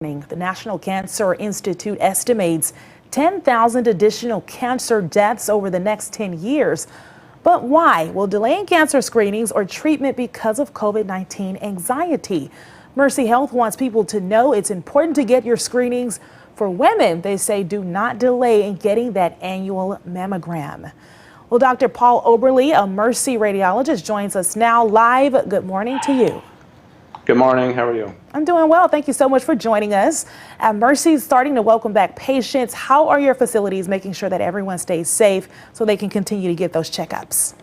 The National Cancer Institute estimates 10,000 additional cancer deaths over the next 10 years. But why will delaying cancer screenings or treatment because of COVID-19 anxiety? Mercy Health wants people to know it's important to get your screenings. For women, they say do not delay in getting that annual mammogram. Well, Dr. Paul Oberle, a Mercy radiologist, joins us now live. Good morning to you. Good morning. How are you? I'm doing well. Thank you so much for joining us. Mercy is starting to welcome back patients. How are your facilities making sure that everyone stays safe so they can continue to get those checkups?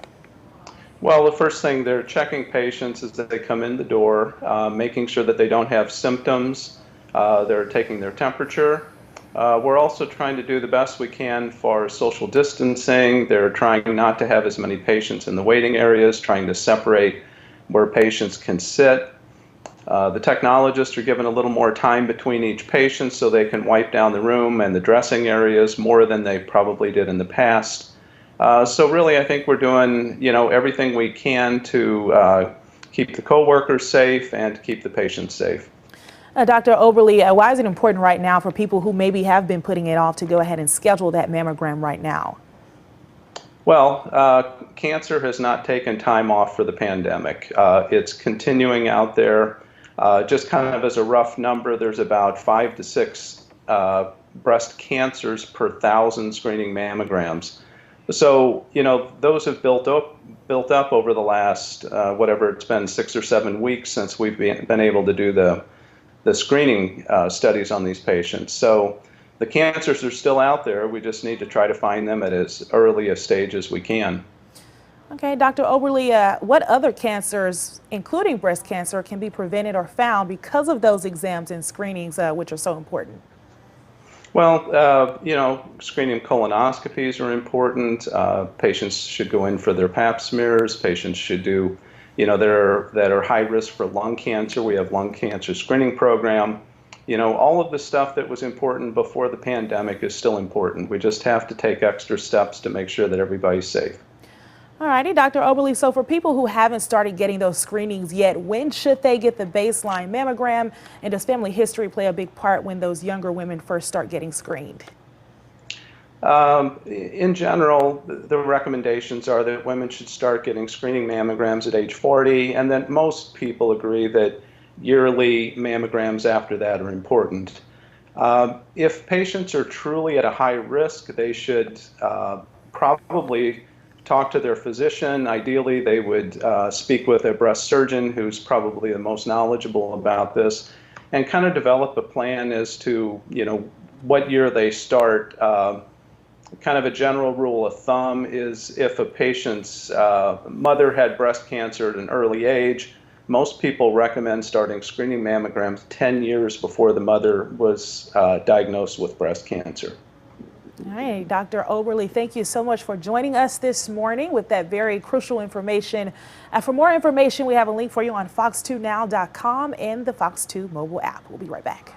Well, the first thing, they're checking patients as they come in the door, making sure that they don't have symptoms. They're taking their temperature. We're also trying to do the best we can for social distancing. They're trying not to have as many patients in the waiting areas, trying to separate where patients can sit. The technologists are given a little more time between each patient so they can wipe down the room and the dressing areas more than they probably did in the past. So really, I think we're doing, everything we can to keep the co-workers safe and to keep the patients safe. Dr. Oberle, why is it important right now for people who maybe have been putting it off to go ahead and schedule that mammogram right now? Well, cancer has not taken time off for the pandemic. It's continuing out there. Just kind of as a rough number, there's about 5 to 6 breast cancers per 1,000 screening mammograms. So, those have built up over the last, whatever it's been, 6 or 7 weeks since we've been able to do the screening studies on these patients. So the cancers are still out there. We just need to try to find them at as early a stage as we can. Okay, Dr. Oberle, what other cancers, including breast cancer, can be prevented or found because of those exams and screenings, which are so important? Well, screening colonoscopies are important. Patients should go in for their pap smears. Patients should do, that are high risk for lung cancer. We have lung cancer screening program. All of the stuff that was important before the pandemic is still important. We just have to take extra steps to make sure that everybody's safe. All righty, Dr. Oberle, so for people who haven't started getting those screenings yet, when should they get the baseline mammogram? And does family history play a big part when those younger women first start getting screened? In general, the recommendations are that women should start getting screening mammograms at age 40, and that most people agree that yearly mammograms after that are important. If patients are truly at a high risk, they should probably talk to their physician. Ideally, they would speak with a breast surgeon who's probably the most knowledgeable about this, and kind of develop a plan as to what year they start. Kind of a general rule of thumb is if a patient's mother had breast cancer at an early age, most people recommend starting screening mammograms 10 years before the mother was diagnosed with breast cancer. All right, Dr. Oberle, thank you so much for joining us this morning with that very crucial information. For more information, we have a link for you on fox2now.com and the Fox 2 mobile app. We'll be right back.